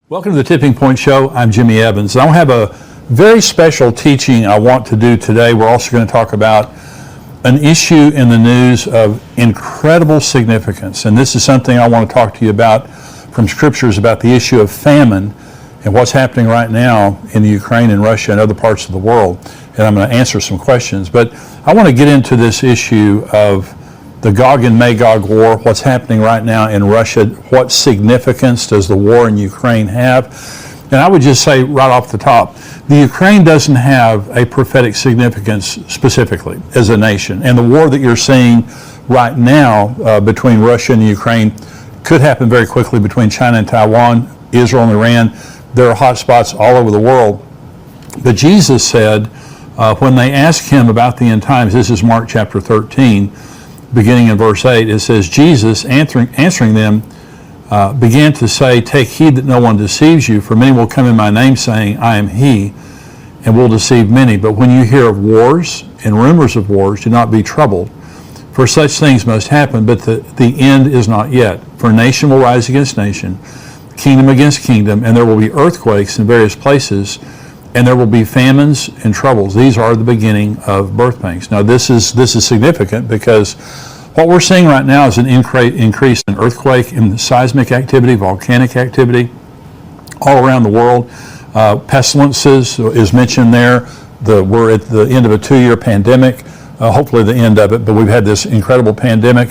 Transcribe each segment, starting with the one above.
Welcome to the Tipping Point Show. I'm Jimmy Evans. I have a very special teaching I want to do today. We're also going to talk about an issue in the news of incredible significance. And this is something I want to talk to you about from scriptures about the issue of famine and what's happening right now in the Ukraine and Russia and other parts of the world. And I'm going to answer some questions. But I want to get into this issue of the GOG and Magog war, what's happening right now in Russia, what significance does the war in Ukraine have? And I would just say right off the top, the Ukraine doesn't have a prophetic significance specifically as a nation. And the war that you're seeing right now between Russia and Ukraine could happen very quickly between China and Taiwan, Israel and Iran. There are hot spots all over the world. But Jesus said, when they asked him about the end times, this is Mark chapter 13, beginning in verse 8, it says, Jesus answering them began to say, "Take heed that no one deceives you, for many will come in my name saying, I am he, and will deceive many. But when you hear of wars and rumors of wars, do not be troubled. For such things must happen, but the end is not yet. For nation will rise against nation, kingdom against kingdom, and there will be earthquakes in various places, and there will be famines and troubles. These are the beginning of birth pangs." Now this is significant because what we're seeing right now is an increase in earthquake, in seismic activity, volcanic activity all around the world. Pestilences is mentioned there. We're at the end of a 2-year pandemic, hopefully the end of it, but we've had this incredible pandemic.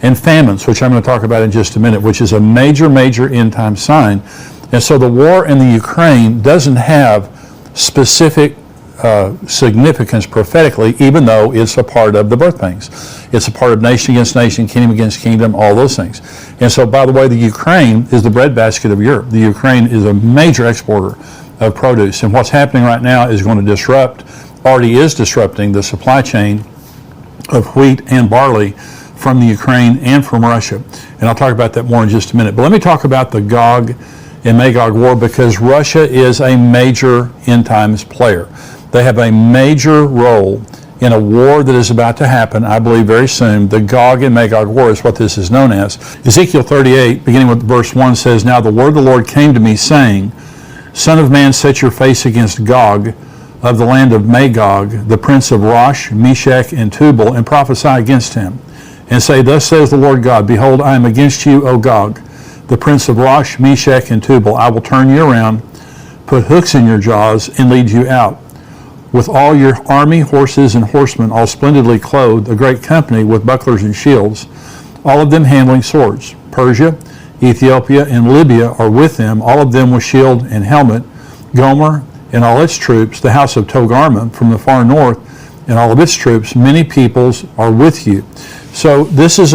And famines, which I'm going to talk about in just a minute, which is a major end time sign. And so the war in the Ukraine doesn't have specific significance prophetically, even though it's a part of the birth pangs. It's a part of nation against nation, kingdom against kingdom, all those things. And so, by the way, the Ukraine is the breadbasket of Europe. The Ukraine is a major exporter of produce. And what's happening right now is going to already is disrupting the supply chain of wheat and barley from the Ukraine and from Russia. And I'll talk about that more in just a minute. But let me talk about the GOG and Magog war, because Russia is a major end times player. They have a major role in a war that is about to happen, I believe, very soon. The GOG and Magog war is what this is known as. Ezekiel 38, beginning with verse 1, says, "Now the word of the Lord came to me, saying, Son of man, set your face against Gog of the land of Magog, the prince of Rosh, Meshech, and Tubal, and prophesy against him, and say, Thus says the Lord God, Behold, I am against you, O Gog, the prince of Rosh, Meshech, and Tubal. I will turn you around, put hooks in your jaws, and lead you out. With all your army, horses, and horsemen, all splendidly clothed, a great company with bucklers and shields, all of them handling swords. Persia, Ethiopia, and Libya are with them, all of them with shield and helmet. Gomer and all its troops, the house of Togarmah from the far north, and all of its troops, many peoples are with you." So this is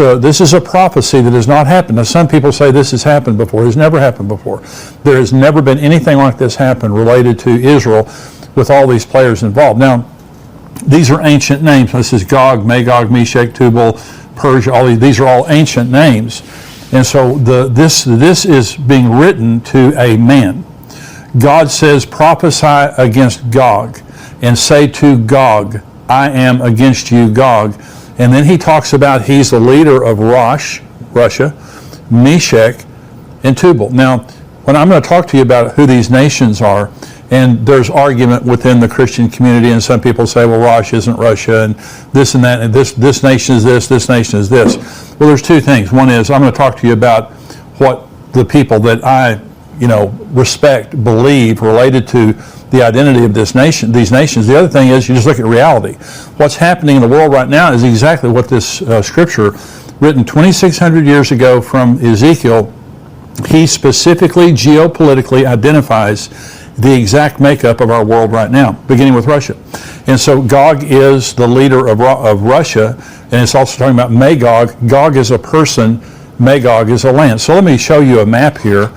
a prophecy that has not happened. Now some people say this has happened before. It has never happened before. There has never been anything like this happen related to Israel with all these players involved. Now these are ancient names. This is Gog, Magog, Meshech, Tubal, Persia. These are all ancient names. And so this is being written to a man. God says, prophesy against Gog and say to Gog, I am against you, Gog. And then he talks about he's the leader of Rosh, Russia, Meshech, and Tubal. Now, when I'm going to talk to you about who these nations are, and there's argument within the Christian community, and some people say, well, Rosh isn't Russia, and this and that, and this nation is this nation is this. Well, there's two things. One is I'm going to talk to you about what the people that I, respect, believe related to the identity of these nations. The other thing is you just look at reality. What's happening in the world right now is exactly what this scripture, written 2,600 years ago from Ezekiel, he specifically geopolitically identifies the exact makeup of our world right now, beginning with Russia. And so Gog is the leader of Russia, and it's also talking about Magog. Gog is a person, Magog is a land. So let me show you a map here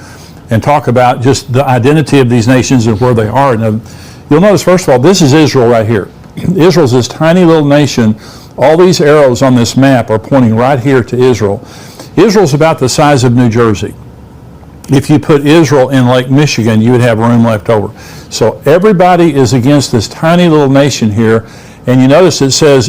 and talk about just the identity of these nations and where they are. Now, you'll notice, first of all, this is Israel right here. Israel's this tiny little nation. All these arrows on this map are pointing right here to Israel. Israel's about the size of New Jersey. If you put Israel in Lake Michigan, you would have room left over. So everybody is against this tiny little nation here. And you notice it says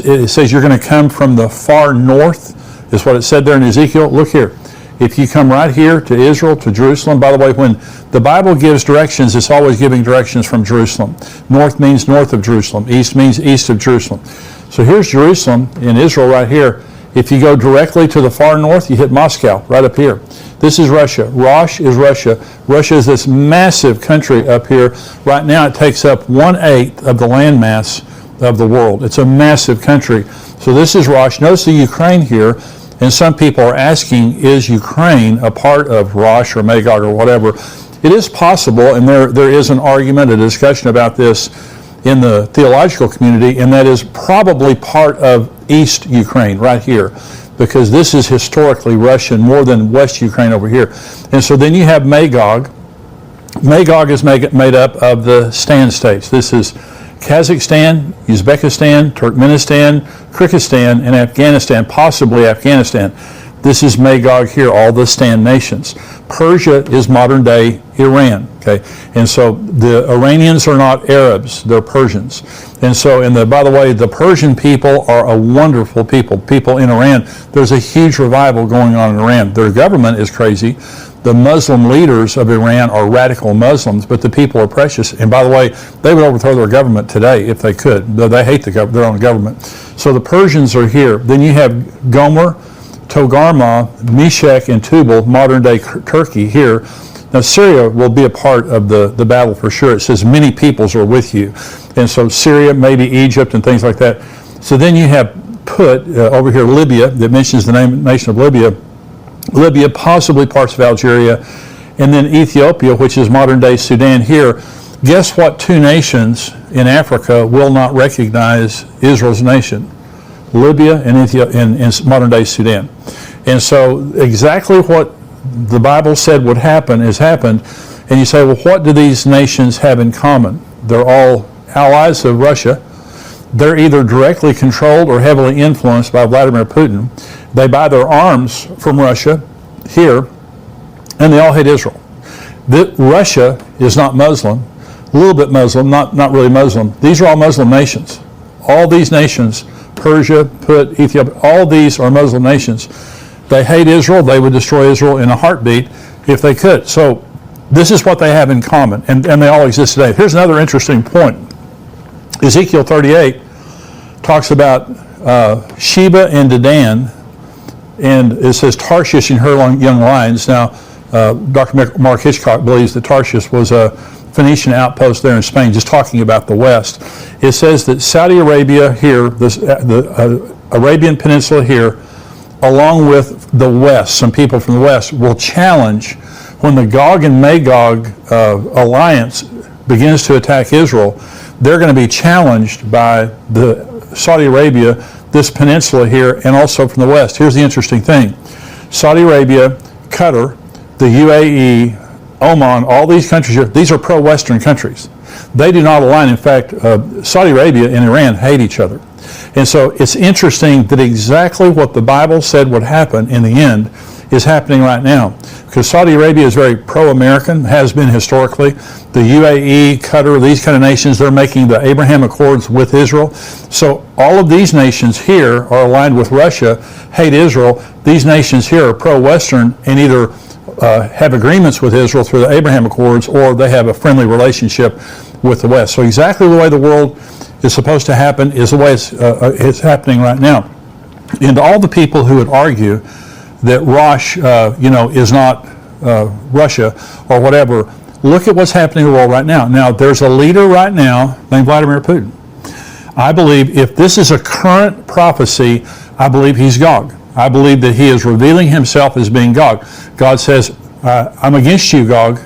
you're going to come from the far north, is what it said there in Ezekiel. Look here. If you come right here to Israel, to Jerusalem, by the way, when the Bible gives directions, it's always giving directions from Jerusalem. North means north of Jerusalem. East means east of Jerusalem. So here's Jerusalem in Israel right here. If you go directly to the far north, you hit Moscow right up here. This is Russia. Rosh is Russia. Russia is this massive country up here. Right now it takes up 1/8 of the landmass of the world. It's a massive country. So this is Rosh. Notice the Ukraine here. And some people are asking, is Ukraine a part of Rosh or Magog or whatever? It is possible, and there is an argument, a discussion about this in the theological community, and that is probably part of East Ukraine right here, because this is historically Russian more than West Ukraine over here. And so then you have Magog. Magog is made up of the Stan states. This is Kazakhstan, Uzbekistan, Turkmenistan, Kyrgyzstan, and Afghanistan, possibly Afghanistan. This is Magog here, all the Stan nations. Persia is modern-day Iran, okay? And so the Iranians are not Arabs, they're Persians. And so, by the way, the Persian people are a wonderful people in Iran. There's a huge revival going on in Iran. Their government is crazy. The Muslim leaders of Iran are radical Muslims, but the people are precious. And by the way, they would overthrow their government today if they could. They hate their own government. So the Persians are here. Then you have Gomer, Togarmah, Meshech, and Tubal, modern-day Turkey here. Now Syria will be a part of the battle for sure. It says many peoples are with you. And so Syria, maybe Egypt, and things like that. So then you have over here Libya, that mentions the nation of Libya. Libya, possibly parts of Algeria, and then Ethiopia, which is modern-day Sudan here. Guess what two nations in Africa will not recognize Israel's nation? Libya and modern-day Sudan. And so exactly what the Bible said would happen has happened. And you say, well, what do these nations have in common? They're all allies of Russia. They're either directly controlled or heavily influenced by Vladimir Putin. They buy their arms from Russia here, and they all hate Israel. Russia is not Muslim, a little bit Muslim, not really Muslim. These are all Muslim nations. All these nations, Persia, Put, Ethiopia, all these are Muslim nations. They hate Israel. They would destroy Israel in a heartbeat if they could. So this is what they have in common, and they all exist today. Here's another interesting point. Ezekiel 38 talks about Sheba and Dedan, and it says Tarshish and her young lions. Now, Dr. Mark Hitchcock believes that Tarshish was a Phoenician outpost there in Spain, just talking about the West. It says that Saudi Arabia here, the Arabian Peninsula here, along with the West, some people from the West, will challenge when the GOG and MAGOG alliance begins to attack Israel. They're going to be challenged by the Saudi Arabia, this peninsula here, and also from the West. Here's the interesting thing. Saudi Arabia, Qatar, the UAE, Oman, all these countries here, these are pro-Western countries. They do not align. In fact, Saudi Arabia and Iran hate each other. And so it's interesting that exactly what the Bible said would happen in the end is happening right now. Because Saudi Arabia is very pro-American, has been historically. The UAE, Qatar, these kind of nations, they're making the Abraham Accords with Israel. So all of these nations here are aligned with Russia, hate Israel. These nations here are pro-Western and either have agreements with Israel through the Abraham Accords, or they have a friendly relationship with the West. So exactly the way the world is supposed to happen is the way it's happening right now. And to all the people who would argue that Rosh, is not Russia or whatever, look at what's happening in the world right now. Now, there's a leader right now named Vladimir Putin. I believe if this is a current prophecy, I believe he's Gog. I believe that he is revealing himself as being Gog. God says, I'm against you, Gog.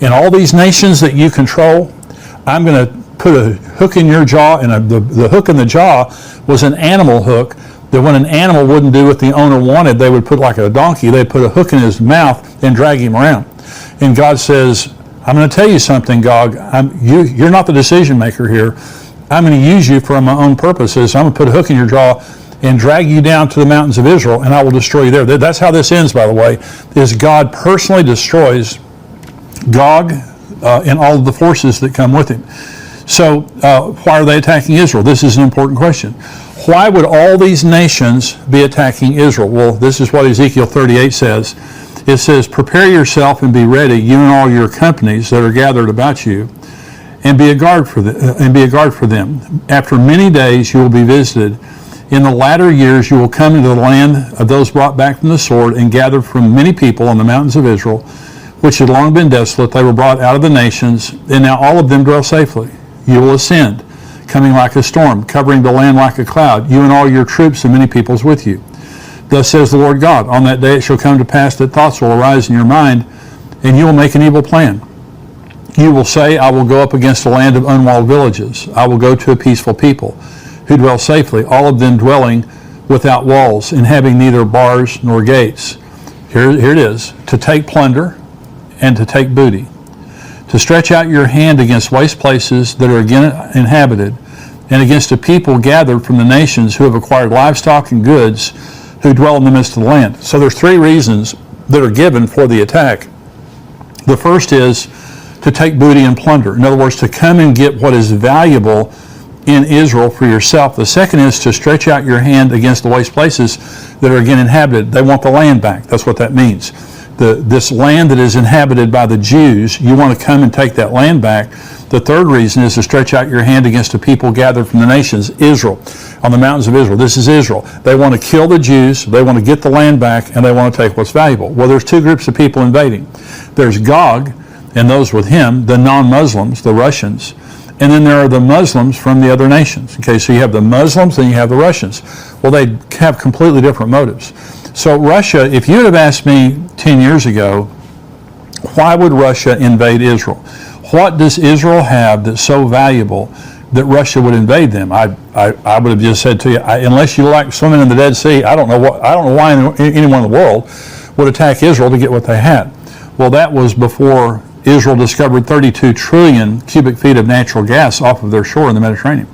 And all these nations that you control, I'm going to put a hook in your jaw, and the hook in the jaw was an animal hook, that when an animal wouldn't do what the owner wanted, they would put, like a donkey, they'd put a hook in his mouth and drag him around. And God says, I'm going to tell you something, Gog. You're not the decision maker here. I'm going to use you for my own purposes. I'm going to put a hook in your jaw and drag you down to the mountains of Israel, and I will destroy you there. That's how this ends, by the way, is God personally destroys Gog and all of the forces that come with him. So why are they attacking Israel? This is an important question. Why would all these nations be attacking Israel? Well, this is what Ezekiel 38 says. It says, prepare yourself and be ready, you and all your companies that are gathered about you, and be a guard for them. After many days you will be visited. In the latter years you will come into the land of those brought back from the sword and gathered from many people on the mountains of Israel, which had long been desolate. They were brought out of the nations, and now all of them dwell safely. You will ascend, coming like a storm, covering the land like a cloud, you and all your troops and many peoples with you. Thus says the Lord God, on that day it shall come to pass that thoughts will arise in your mind, and you will make an evil plan. You will say, I will go up against a land of unwalled villages. I will go to a peaceful people who dwell safely, all of them dwelling without walls and having neither bars nor gates. Here it is, to take plunder and to take booty, to stretch out your hand against waste places that are again inhabited, and against a people gathered from the nations who have acquired livestock and goods, who dwell in the midst of the land. So there's three reasons that are given for the attack. The first is to take booty and plunder. In other words, to come and get what is valuable in Israel for yourself. The second is to stretch out your hand against the waste places that are again inhabited. They want the land back. That's what that means. This land that is inhabited by the Jews, you want to come and take that land back. The third reason is to stretch out your hand against a people gathered from the nations, Israel, on the mountains of Israel. This is Israel. They want to kill the Jews, they want to get the land back, and they want to take what's valuable. Well, there's two groups of people invading. There's Gog and those with him, the non-Muslims, the Russians, and then there are the Muslims from the other nations. Okay, so you have the Muslims, then you have the Russians. Well, they have completely different motives. So Russia, if you would have asked me 10 years ago, why would Russia invade Israel? What does Israel have that's so valuable that Russia would invade them? I would have just said to you, unless you like swimming in the Dead Sea, I don't know why anyone in the world would attack Israel to get what they had. Well, that was before Israel discovered 32 trillion cubic feet of natural gas off of their shore in the Mediterranean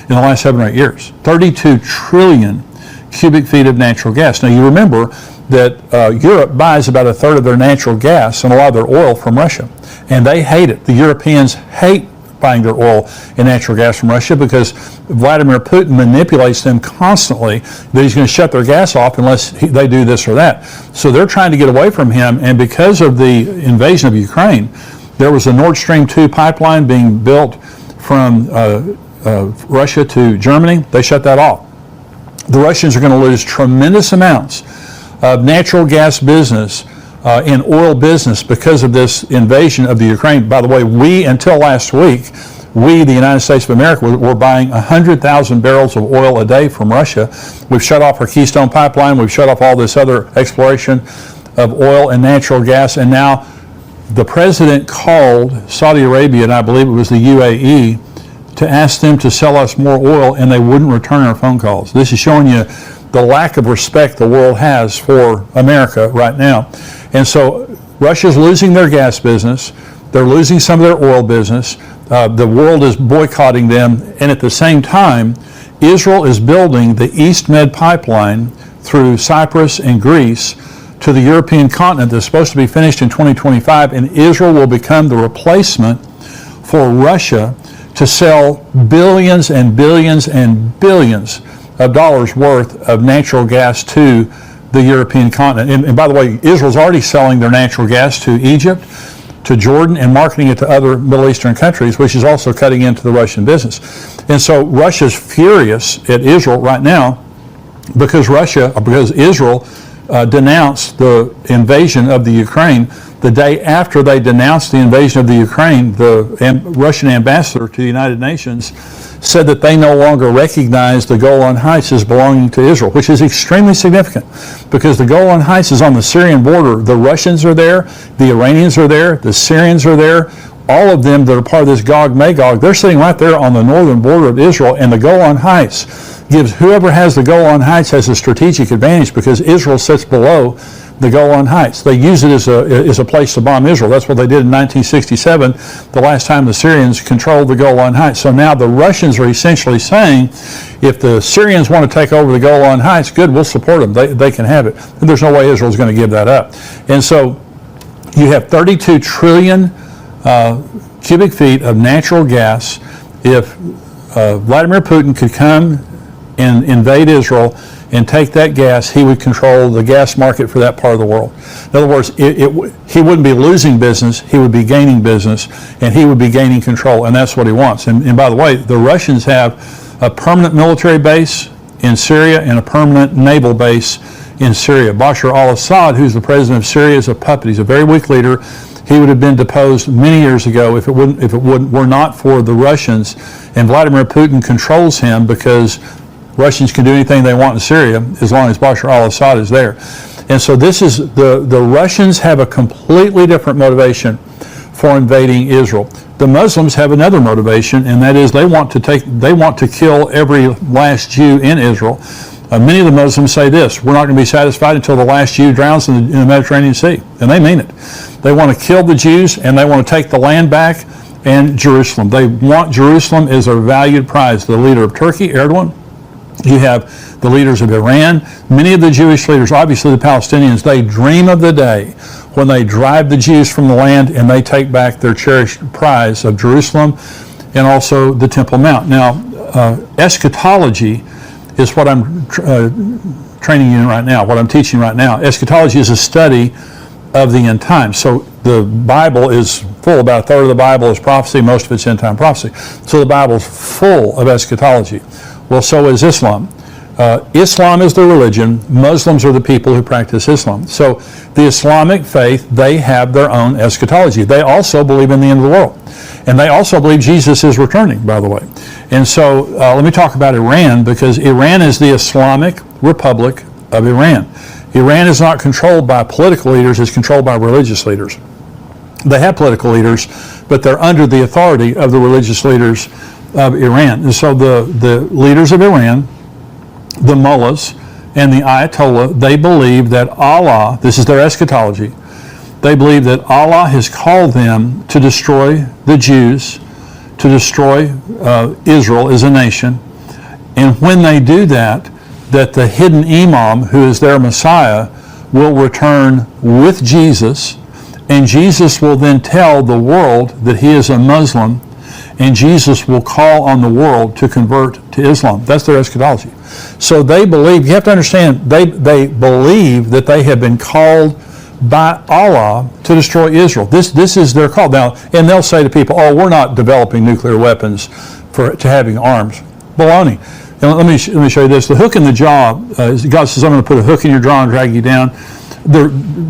in the last 7 or 8 years. 32 trillion cubic feet of natural gas. Now you remember that Europe buys about a third of their natural gas and a lot of their oil from Russia. And they hate it. The Europeans hate buying their oil and natural gas from Russia because Vladimir Putin manipulates them constantly that he's going to shut their gas off unless they do this or that. So they're trying to get away from him, and because of the invasion of Ukraine, there was a Nord Stream 2 pipeline being built from Russia to Germany. They shut that off. The Russians are going to lose tremendous amounts of natural gas business in oil business because of this invasion of the Ukraine. By the way, until last week, the United States of America, were buying 100,000 barrels of oil a day from Russia. We've shut off our Keystone Pipeline. We've shut off all this other exploration of oil and natural gas. And now the president called Saudi Arabia, and I believe it was the UAE, to ask them to sell us more oil, and they wouldn't return our phone calls. This is showing you the lack of respect the world has for America right now. And so Russia's losing their gas business. They're losing some of their oil business. The world is boycotting them. And at the same time, Israel is building the East Med pipeline through Cyprus and Greece to the European continent that's supposed to be finished in 2025. And Israel will become the replacement for Russia to sell billions and billions and billions of dollars worth of natural gas to the European continent. And by the way, Israel's already selling their natural gas to Egypt, to Jordan, and marketing it to other Middle Eastern countries, which is also cutting into the Russian business. And so Russia's furious at Israel right now because Israel denounced the invasion of the Ukraine. The day after they denounced the invasion of the Ukraine, the Russian ambassador to the United Nations said that they no longer recognize the Golan Heights as belonging to Israel, which is extremely significant because the Golan Heights is on the Syrian border. The Russians are there, the Iranians are there, the Syrians are there, all of them that are part of this GOG-MAGOG, they're sitting right there on the northern border of Israel, and the Golan Heights gives whoever has the Golan Heights has a strategic advantage because Israel sits below the Golan Heights. They use it as a place to bomb Israel. That's what they did in 1967, the last time the Syrians controlled the Golan Heights. So now the Russians are essentially saying, if the Syrians want to take over the Golan Heights, good, we'll support them. They can have it. And there's no way Israel's going to give that up. And so you have 32 trillion cubic feet of natural gas. If Vladimir Putin could come and invade Israel and take that gas, he would control the gas market for that part of the world. In other words, he wouldn't be losing business, he would be gaining business, and he would be gaining control, and that's what he wants. And by the way, the Russians have a permanent military base in Syria and a permanent naval base in Syria. Bashar al-Assad, who's the president of Syria, is a puppet. He's a very weak leader. He would have been deposed many years ago if it were not for the Russians. And Vladimir Putin controls him because Russians can do anything they want in Syria as long as Bashar al-Assad is there. And so this is, the Russians have a completely different motivation for invading Israel. The Muslims have another motivation, and that is they want to kill every last Jew in Israel. Many of the Muslims say this: we're not going to be satisfied until the last Jew drowns in the Mediterranean Sea. And they mean it. They want to kill the Jews, and they want to take the land back and Jerusalem. They want Jerusalem as a valued prize. The leader of Turkey, Erdogan. You have the leaders of Iran. Many of the Jewish leaders, obviously the Palestinians, they dream of the day when they drive the Jews from the land and they take back their cherished prize of Jerusalem and also the Temple Mount. Now, eschatology is what I'm training you in right now, what I'm teaching right now. Eschatology is a study of the end times. So the Bible is full, about a third of the Bible is prophecy, most of it's end time prophecy. So the Bible is full of eschatology. Well, so is Islam. Islam is the religion. Muslims are the people who practice Islam. So the Islamic faith, they have their own eschatology. They also believe in the end of the world. And they also believe Jesus is returning, by the way. And so let me talk about Iran, because Iran is the Islamic Republic of Iran. Iran is not controlled by political leaders, it's controlled by religious leaders. They have political leaders, but they're under the authority of the religious leaders of Iran. And so the leaders of Iran, the mullahs and the ayatollah, they believe that Allah, this is their eschatology, they believe that Allah has called them to destroy the Jews, to destroy Israel as a nation. And when they do that, that the hidden imam, who is their Messiah, will return with Jesus, and Jesus will then tell the world that he is a Muslim, and Jesus will call on the world to convert to Islam. That's their eschatology. So they believe, you have to understand, they believe that they have been called by Allah to destroy Israel. This is their call. Now, and they'll say to people, oh, we're not developing nuclear weapons to having arms. Baloney. And let me show you this. The hook in the jaw, God says, I'm going to put a hook in your jaw and drag you down.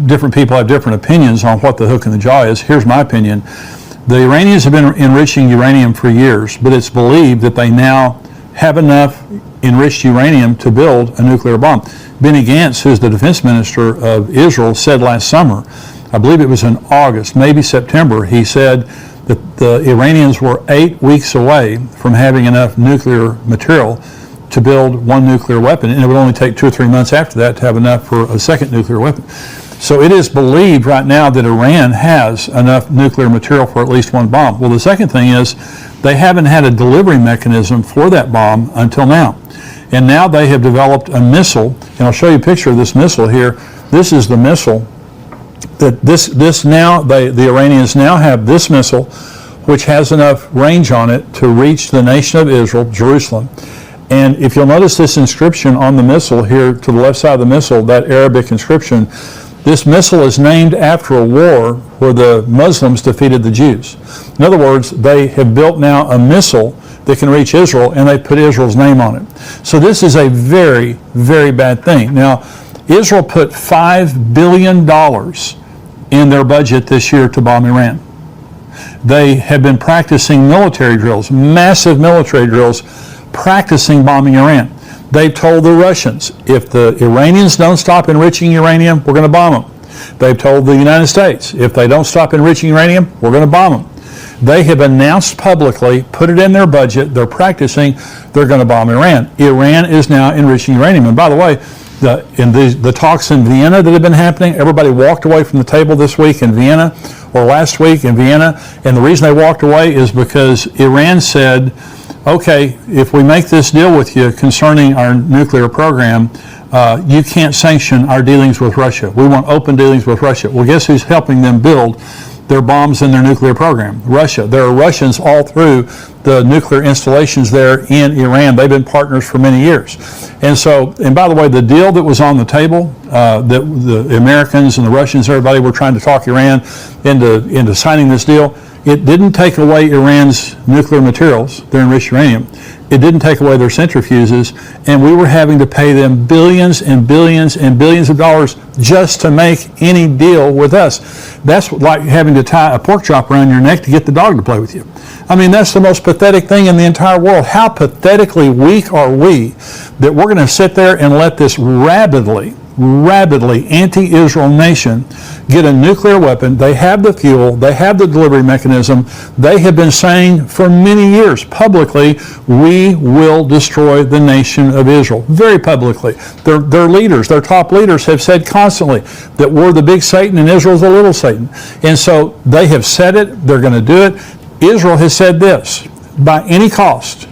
Different people have different opinions on what the hook in the jaw is. Here's my opinion. The Iranians have been enriching uranium for years, but it's believed that they now have enough enriched uranium to build a nuclear bomb. Benny Gantz, who's the defense minister of Israel, said last summer, I believe it was in August, maybe September, he said that the Iranians were 8 weeks away from having enough nuclear material to build one nuclear weapon, and it would only take 2 or 3 months after that to have enough for a second nuclear weapon. So it is believed right now that Iran has enough nuclear material for at least one bomb. Well, the second thing is they haven't had a delivery mechanism for that bomb until now. And now they have developed a missile, and I'll show you a picture of this missile here. This is the missile that the Iranians now have this missile, which has enough range on it to reach the nation of Israel, Jerusalem. And if you'll notice this inscription on the missile here to the left side of the missile, that Arabic inscription, this missile is named after a war where the Muslims defeated the Jews. In other words, they have built now a missile that can reach Israel, and they put Israel's name on it. So this is a very, very bad thing. Now, Israel put $5 billion in their budget this year to bomb Iran. They have been practicing military drills, massive military drills, practicing bombing Iran. They've told the Russians, if the Iranians don't stop enriching uranium, we're going to bomb them. They've told the United States, if they don't stop enriching uranium, we're going to bomb them. They have announced publicly, put it in their budget, they're practicing, they're going to bomb Iran. Iran is now enriching uranium. And by the way, in the talks in Vienna that have been happening, everybody walked away from the table this week in Vienna, or last week in Vienna, and the reason they walked away is because Iran said, okay, if we make this deal with you concerning our nuclear program, you can't sanction our dealings with Russia. We want open dealings with Russia. Well, guess who's helping them build their bombs in their nuclear program. Russia. There are Russians all through the nuclear installations there in Iran. They've been partners for many years. And so, and by the way, the deal that was on the table, that the Americans and the Russians, everybody were trying to talk Iran into signing this deal, it didn't take away Iran's nuclear materials, their enriched uranium. It didn't take away their centrifuges, and we were having to pay them billions and billions and billions of dollars just to make any deal with us. That's like having to tie a pork chop around your neck to get the dog to play with you. I mean, that's the most pathetic thing in the entire world. How pathetically weak are we that we're going to sit there and let this rabidly anti-Israel nation get a nuclear weapon? They have the fuel, they have the delivery mechanism. They have been saying for many years publicly, we will destroy the nation of Israel. Very publicly. Their leaders, their top leaders have said constantly that we're the big Satan and Israel's the little Satan. And so they have said it, they're going to do it. Israel has said this, by any cost,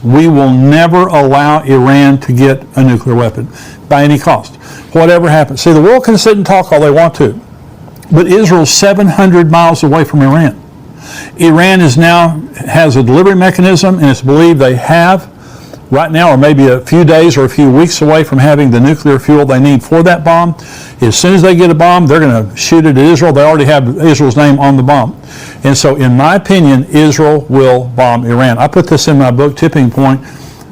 we will never allow Iran to get a nuclear weapon. By any cost. Whatever happens. See, the world can sit and talk all they want to, but Israel's 700 miles away from Iran. Iran has a delivery mechanism, and it's believed they have right now, or maybe a few days or a few weeks away from having the nuclear fuel they need for that bomb. As soon as they get a bomb, they're going to shoot it at Israel. They already have Israel's name on the bomb. And so, in my opinion, Israel will bomb Iran. I put this in my book, Tipping Point,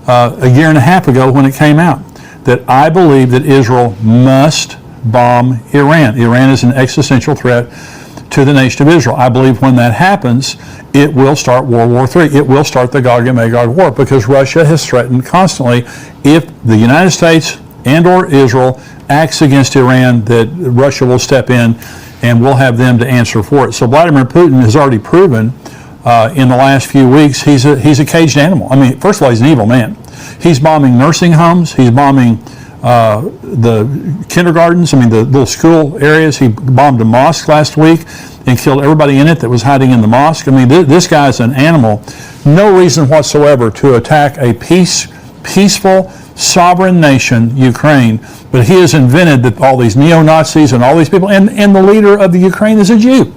a year and a half ago when it came out, that I believe that Israel must bomb Iran. Iran is an existential threat to the nation of Israel. I believe when that happens, it will start World War III. It will start the GOG-MAGOG war, because Russia has threatened constantly, if the United States and or Israel acts against Iran, that Russia will step in and we'll have them to answer for it. So Vladimir Putin has already proven in the last few weeks he's a caged animal. I mean, first of all, he's an evil man. He's bombing nursing homes. He's bombing the kindergartens, the little school areas. He bombed a mosque last week and killed everybody in it that was hiding in the mosque. I mean, this guy's an animal. No reason whatsoever to attack a peaceful, sovereign nation, Ukraine, but he has invented that all these neo-Nazis and all these people, and the leader of the Ukraine is a Jew.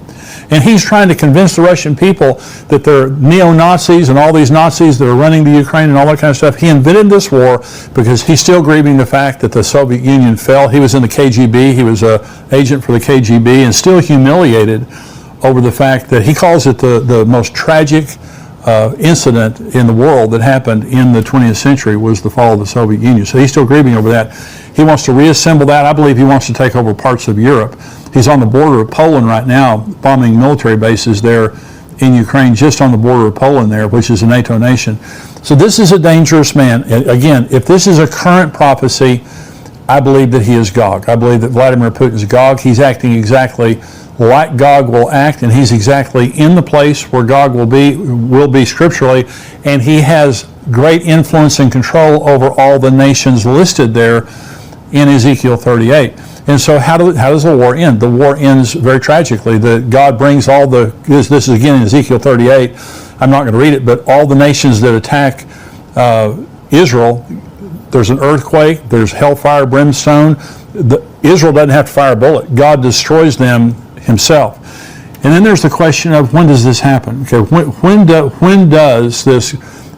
And he's trying to convince the Russian people that they're neo-Nazis and all these Nazis that are running the Ukraine and all that kind of stuff. He invented this war because he's still grieving the fact that the Soviet Union fell. He was in the KGB. He was an agent for the KGB, and still humiliated over the fact that he calls it the most tragic incident in the world that happened in the 20th century was the fall of the Soviet Union. So he's still grieving over that. He wants to reassemble that. I believe he wants to take over parts of Europe. He's on the border of Poland right now, bombing military bases there in Ukraine, just on the border of Poland there, which is a NATO nation. So this is a dangerous man. Again, if this is a current prophecy, I believe that he is Gog. I believe that Vladimir Putin is Gog. He's acting exactly like Gog will act, and he's exactly in the place where Gog will be scripturally, and he has great influence and control over all the nations listed there in Ezekiel 38. And so how does the war end? The war ends very tragically. God brings all this is again in Ezekiel 38, I'm not going to read it, but all the nations that attack Israel, there's an earthquake, there's hellfire, brimstone. Israel doesn't have to fire a bullet. God destroys them himself. And then there's the question of, when does this happen? Okay, when does this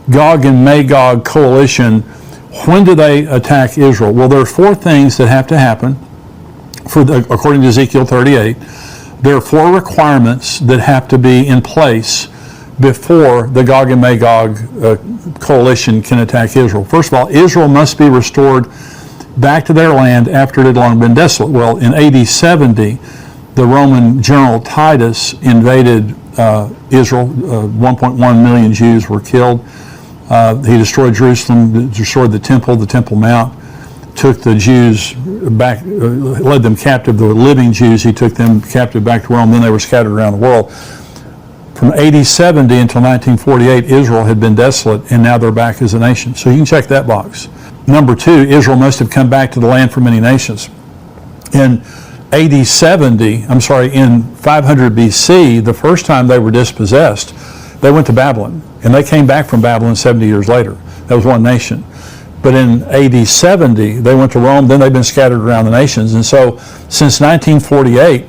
Gog and Magog coalition, when do they attack Israel? Well, there are four things that have to happen. According to Ezekiel 38, there are four requirements that have to be in place before the Gog and Magog coalition can attack Israel. First of all, Israel must be restored back to their land after it had long been desolate. Well, in AD 70, the Roman general Titus invaded Israel. 1.1 million Jews were killed. He destroyed Jerusalem, destroyed the Temple Mount, took the Jews back, led them captive, the living Jews. He took them captive back to Rome. Then they were scattered around the world. From AD 70 until 1948, Israel had been desolate, and now they're back as a nation. So you can check that box. Number two, Israel must have come back to the land for many nations. In AD 70, in 500 BC, the first time they were dispossessed, they went to Babylon, and they came back from Babylon 70 years later. That was one nation. But in AD 70, they went to Rome, then they've been scattered around the nations. And so since 1948,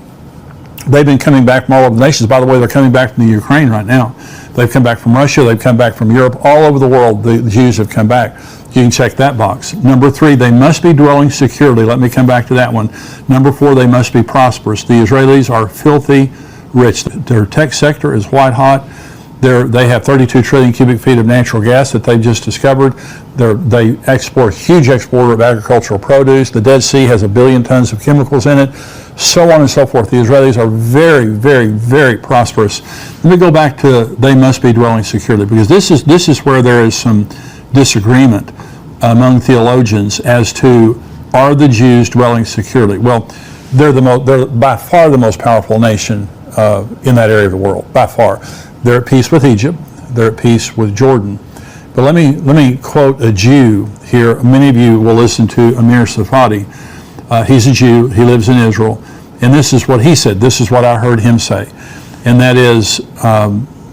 They've been coming back from all over the nations. By the way, they're coming back from the Ukraine right now. They've come back from Russia. They've come back from Europe. All over the world, the Jews have come back. You can check that box. Number 3, they must be dwelling securely. Let me come back to that one. Number 4, they must be prosperous. The Israelis are filthy rich. Their tech sector is white hot. They have 32 trillion cubic feet of natural gas that they've just discovered. They export, huge exporter of agricultural produce. The Dead Sea has 1 billion tons of chemicals in it, so on and so forth. The Israelis are very, very, very prosperous. Let me go back to they must be dwelling securely, because this is where there is some disagreement among theologians as to, are the Jews dwelling securely? Well, they're by far the most powerful nation in that area of the world, by far. They're at peace with Egypt. They're at peace with Jordan. But let me quote a Jew here. Many of you will listen to Amir Safadi. He's a Jew. He lives in Israel. And this is what he said. This is what I heard him say. And that is,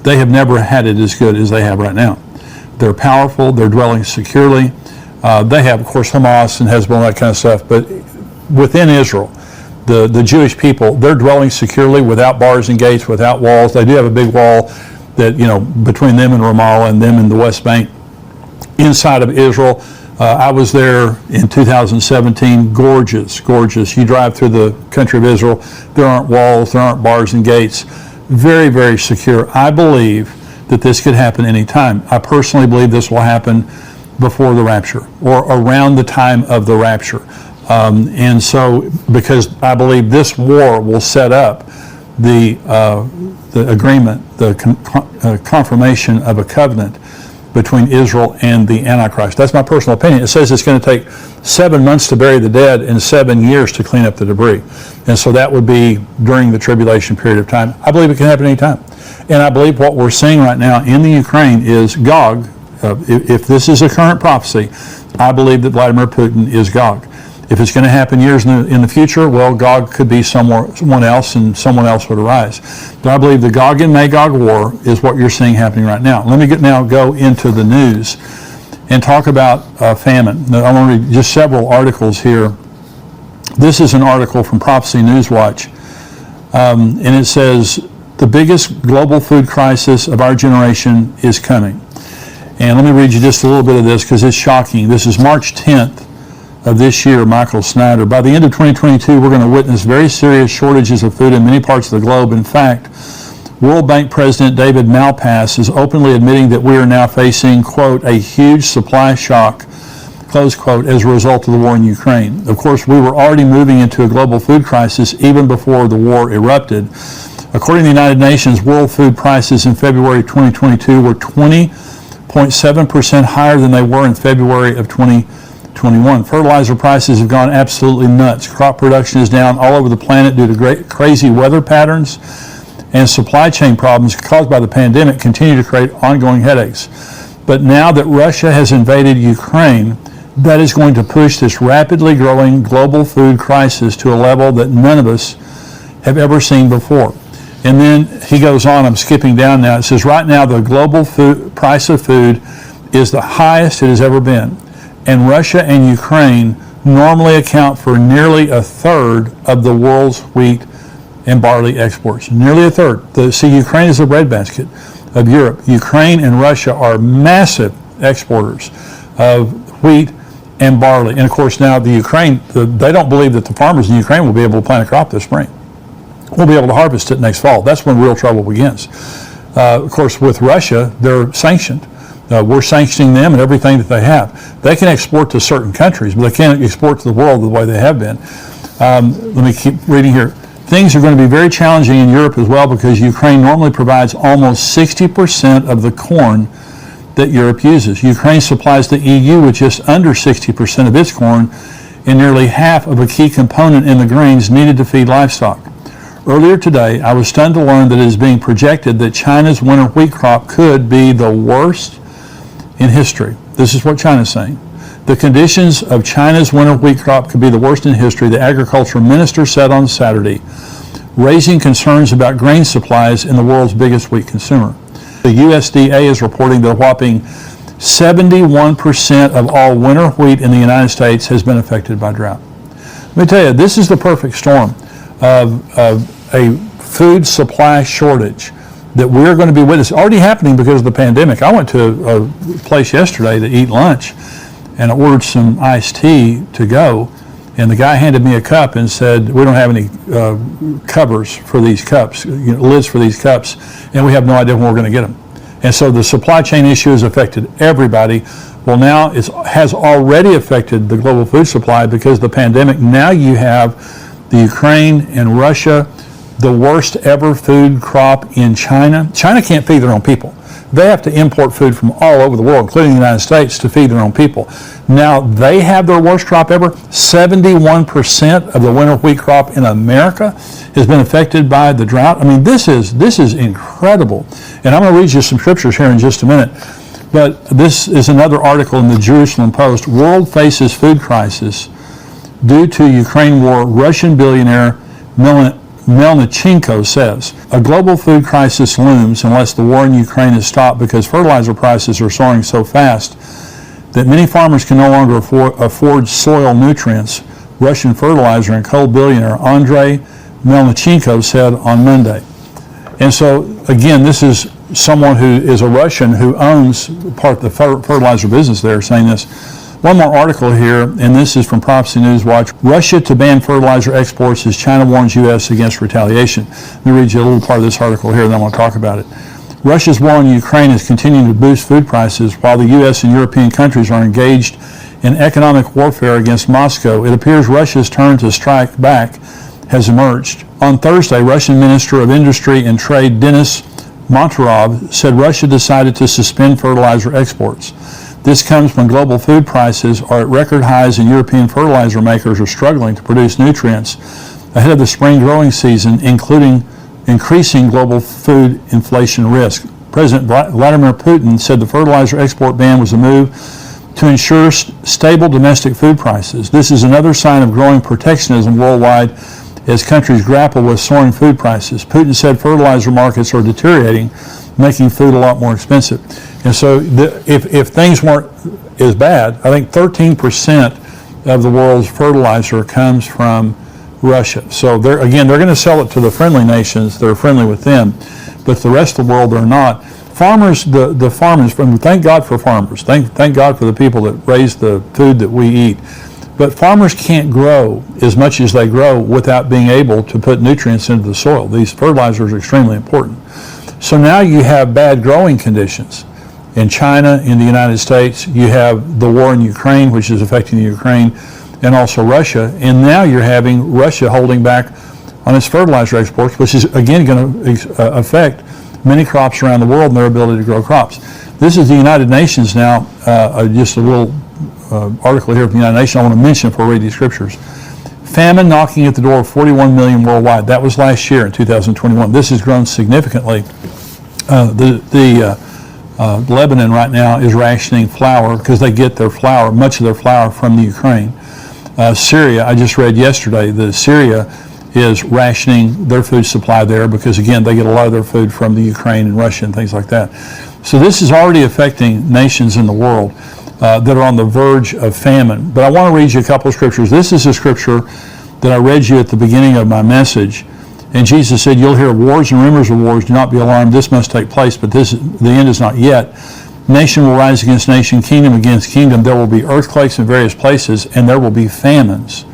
they have never had it as good as they have right now. They're powerful. They're dwelling securely. They have, of course, Hamas and Hezbollah, that kind of stuff. But within Israel, the Jewish people, they're dwelling securely without bars and gates, without walls. They do have a big wall that, between them and Ramallah and them and the West Bank. Inside of Israel, I was there in 2017, gorgeous, gorgeous. You drive through the country of Israel, there aren't walls, there aren't bars and gates. Very, very secure. I believe that this could happen anytime. I personally believe this will happen before the rapture or around the time of the rapture. And so, because I believe this war will set up the agreement, the confirmation of a covenant between Israel and the Antichrist. That's my personal opinion. It says it's going to take 7 months to bury the dead and 7 years to clean up the debris. And so that would be during the tribulation period of time. I believe it can happen anytime. And I believe what we're seeing right now in the Ukraine is Gog. If this is a current prophecy, I believe that Vladimir Putin is Gog. If it's going to happen years in the future, well, Gog could be someone else, and someone else would arise. But I believe the Gog and Magog war is what you're seeing happening right now. Let me go into the news and talk about famine. Now, I want to read just several articles here. This is an article from Prophecy Newswatch, and it says, the biggest global food crisis of our generation is coming. And let me read you just a little bit of this because it's shocking. This is March 10th. Of this year, Michael Snyder. By the end of 2022, we're going to witness very serious shortages of food in many parts of the globe. In fact, World Bank President David Malpass is openly admitting that we are now facing, quote, a huge supply shock, close quote, as a result of the war in Ukraine. Of course, we were already moving into a global food crisis even before the war erupted. According to the United Nations, world food prices in February 2022 were 20.7% higher than they were in February of 2021. Fertilizer prices have gone absolutely nuts. Crop production is down all over the planet due to crazy weather patterns, and supply chain problems caused by the pandemic continue to create ongoing headaches. But now that Russia has invaded Ukraine, that is going to push this rapidly growing global food crisis to a level that none of us have ever seen before. And then he goes on, I'm skipping down now. It says, right now the global price of food is the highest it has ever been. And Russia and Ukraine normally account for nearly a third of the world's wheat and barley exports. Nearly a third. Ukraine is the breadbasket of Europe. Ukraine and Russia are massive exporters of wheat and barley. And of course now they don't believe that the farmers in Ukraine will be able to plant a crop this spring. We'll be able to harvest it next fall. That's when real trouble begins. Of course, with Russia, they're sanctioned. We're sanctioning them and everything that they have. They can export to certain countries, but they can't export to the world the way they have been. Let me keep reading here. Things are going to be very challenging in Europe as well because Ukraine normally provides almost 60% of the corn that Europe uses. Ukraine supplies the EU with just under 60% of its corn and nearly half of a key component in the grains needed to feed livestock. Earlier today, I was stunned to learn that it is being projected that China's winter wheat crop could be the worst in history. This is what China's saying. The conditions of China's winter wheat crop could be the worst in history, the agriculture minister said on Saturday, raising concerns about grain supplies in the world's biggest wheat consumer. The USDA is reporting that a whopping 71% of all winter wheat in the United States has been affected by drought. Let me tell you, this is the perfect storm of a food supply shortage that we're going to be witnessing. Already happening because of the pandemic. I went to a place yesterday to eat lunch and I ordered some iced tea to go, and the guy handed me a cup and said, we don't have any covers for these cups, lids for these cups, and we have no idea when we're going to get them. And so the supply chain issue has affected everybody. Well, now it has already affected the global food supply because of the pandemic. Now you have the Ukraine and Russia, the worst ever food crop in China. China can't feed their own people. They have to import food from all over the world, including the United States, to feed their own people. Now they have their worst crop ever. 71% of the winter wheat crop in America has been affected by the drought. I mean, this is incredible. And I'm going to read you some scriptures here in just a minute. But this is another article in the Jerusalem Post. World faces food crisis due to Ukraine war. Russian billionaire Melnichenko says a global food crisis looms unless the war in Ukraine is stopped because fertilizer prices are soaring so fast that many farmers can no longer afford soil nutrients, Russian fertilizer and coal billionaire Andrei Melnichenko said on Monday. And so, again, this is someone who is a Russian who owns part of the fertilizer business there saying this. One more article here, and this is from Prophecy News Watch. Russia to ban fertilizer exports as China warns U.S. against retaliation. Let me read you a little part of this article here, and then I want to talk about it. Russia's war on Ukraine is continuing to boost food prices while the U.S. and European countries are engaged in economic warfare against Moscow. It appears Russia's turn to strike back has emerged. On Thursday, Russian Minister of Industry and Trade Denis Montarov said Russia decided to suspend fertilizer exports. This comes when global food prices are at record highs and European fertilizer makers are struggling to produce nutrients ahead of the spring growing season, including increasing global food inflation risk. President Vladimir Putin said the fertilizer export ban was a move to ensure stable domestic food prices. This is another sign of growing protectionism worldwide as countries grapple with soaring food prices. Putin said fertilizer markets are deteriorating, making food a lot more expensive. And so if things weren't as bad, I think 13% of the world's fertilizer comes from Russia. So they're going to sell it to the friendly nations that are friendly with them, but the rest of the world they're not. Farmers, the farmers, thank God for farmers. Thank God for the people that raise the food that we eat. But farmers can't grow as much as they grow without being able to put nutrients into the soil. These fertilizers are extremely important. So now you have bad growing conditions. In China, in the United States, you have the war in Ukraine, which is affecting the Ukraine, and also Russia. And now you're having Russia holding back on its fertilizer exports, which is again going to affect many crops around the world and their ability to grow crops. This is the United Nations now, just a little article here from the United Nations I want to mention before I read these scriptures. Famine knocking at the door of 41 million worldwide. That was last year in 2021. This has grown significantly. Lebanon right now is rationing flour because they get their flour, much of their flour from the Ukraine. Syria, I just read yesterday that Syria is rationing their food supply there because, again, they get a lot of their food from the Ukraine and Russia and things like that. So this is already affecting nations in the world that are on the verge of famine. But I want to read you a couple of scriptures. This is a scripture that I read you at the beginning of my message. And Jesus said, you'll hear wars and rumors of wars. Do not be alarmed. This must take place, but the end is not yet. Nation will rise against nation, kingdom against kingdom. There will be earthquakes in various places, and there will be famines.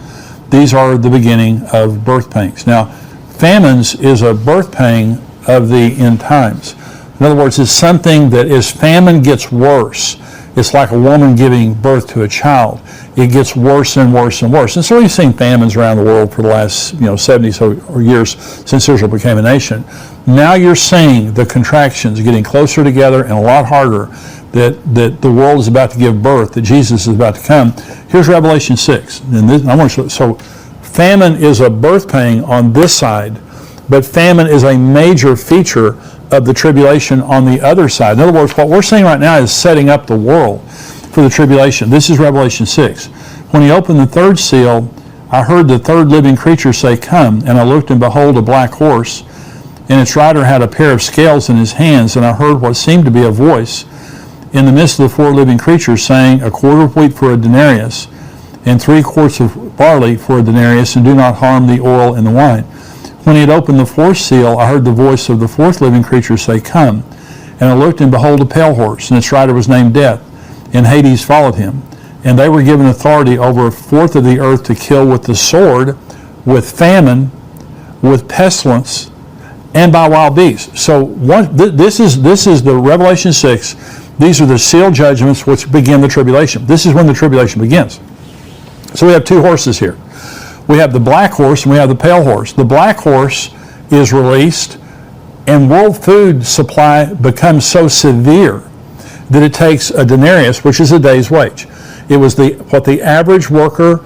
These are the beginning of birth pangs. Now, famines is a birth pang of the end times. In other words, it's something that as famine gets worse, it's like a woman giving birth to a child. It gets worse and worse and worse. And so we've seen famines around the world for the last 70 or years since Israel became a nation. Now you're seeing the contractions getting closer together and a lot harder that the world is about to give birth, that Jesus is about to come. Here's Revelation 6. So famine is a birth pang on this side, but famine is a major feature of the tribulation on the other side. In other words, what we're seeing right now is setting up the world for the tribulation. This is Revelation 6. When he opened the third seal, I heard the third living creature say, come. And I looked, and behold, a black horse, and its rider had a pair of scales in his hands. And I heard what seemed to be a voice in the midst of the four living creatures saying, a quart of wheat for a denarius, and 3 quarts of barley for a denarius, and do not harm the oil and the wine. When he had opened the fourth seal, I heard the voice of the fourth living creature say, "Come." And I looked, and behold, a pale horse, and its rider was named Death, and Hades followed him. And they were given authority over a fourth of the earth to kill with the sword, with famine, with pestilence, and by wild beasts. So this is the Revelation 6. These are the sealed judgments which begin the tribulation. This is when the tribulation begins. So we have two horses here. We have the black horse and we have the pale horse. The black horse is released, and world food supply becomes so severe that it takes a denarius, which is a day's wage. It was what the average worker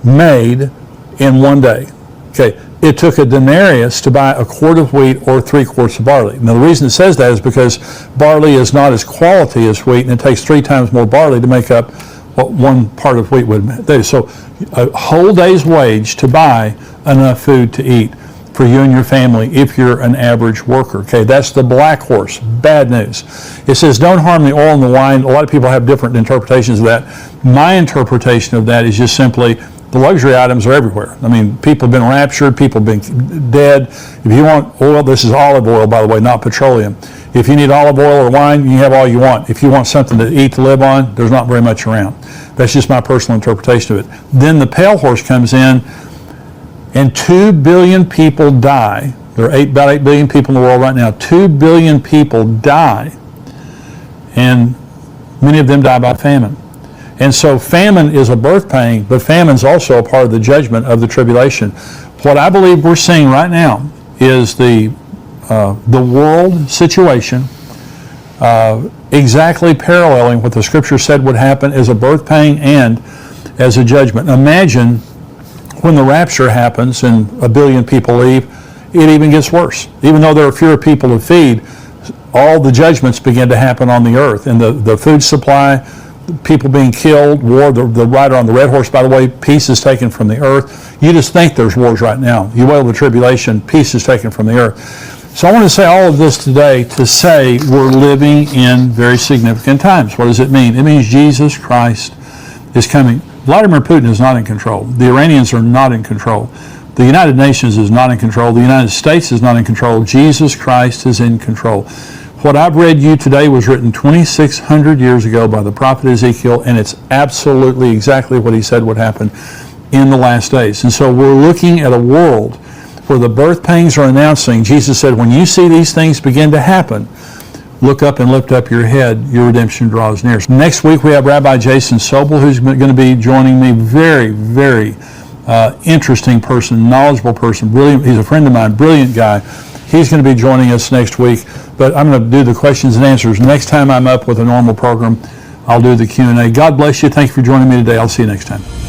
made in one day. Okay, it took a denarius to buy a quart of wheat or 3 quarts of barley. Now the reason it says that is because barley is not as quality as wheat, and it takes 3 times more barley to make up what 1 part of wheat would do. So a whole day's wage to buy enough food to eat for you and your family if you're an average worker. Okay, that's the black horse. Bad news. It says, don't harm the oil and the wine. A lot of people have different interpretations of that. My interpretation of that is just simply the luxury items are everywhere. I mean, people have been raptured, people have been dead. If you want oil, this is olive oil, by the way, not petroleum. If you need olive oil or wine, you have all you want. If you want something to eat, to live on, there's not very much around. That's just my personal interpretation of it. Then the pale horse comes in, and 2 billion people die. There are about 8 billion people in the world right now. 2 billion people die, and many of them die by famine. And so famine is a birth pain, but famine's also a part of the judgment of the tribulation. What I believe we're seeing right now is the world situation exactly paralleling what the Scripture said would happen as a birth pain and as a judgment. Imagine when the rapture happens and 1 billion people leave, it even gets worse. Even though there are fewer people to feed, all the judgments begin to happen on the earth. And the food supply, people being killed, war, the rider on the red horse, by the way, peace is taken from the earth. You just think there's wars right now. You wail the tribulation, peace is taken from the earth. So I want to say all of this today to say we're living in very significant times. What does it mean? It means Jesus Christ is coming. Vladimir Putin is not in control. The Iranians are not in control. The United Nations is not in control. The United States is not in control. Jesus Christ is in control. What I've read you today was written 2,600 years ago by the prophet Ezekiel, and it's absolutely exactly what he said would happen in the last days. And so we're looking at a world where the birth pangs are announcing. Jesus said, when you see these things begin to happen, look up and lift up your head. Your redemption draws near. Next week we have Rabbi Jason Sobel, who's going to be joining me. Very, very interesting person, knowledgeable person, brilliant. He's a friend of mine, brilliant guy. He's going to be joining us next week. But I'm going to do the questions and answers. Next time I'm up with a normal program, I'll do the Q&A. God bless you. Thank you for joining me today. I'll see you next time.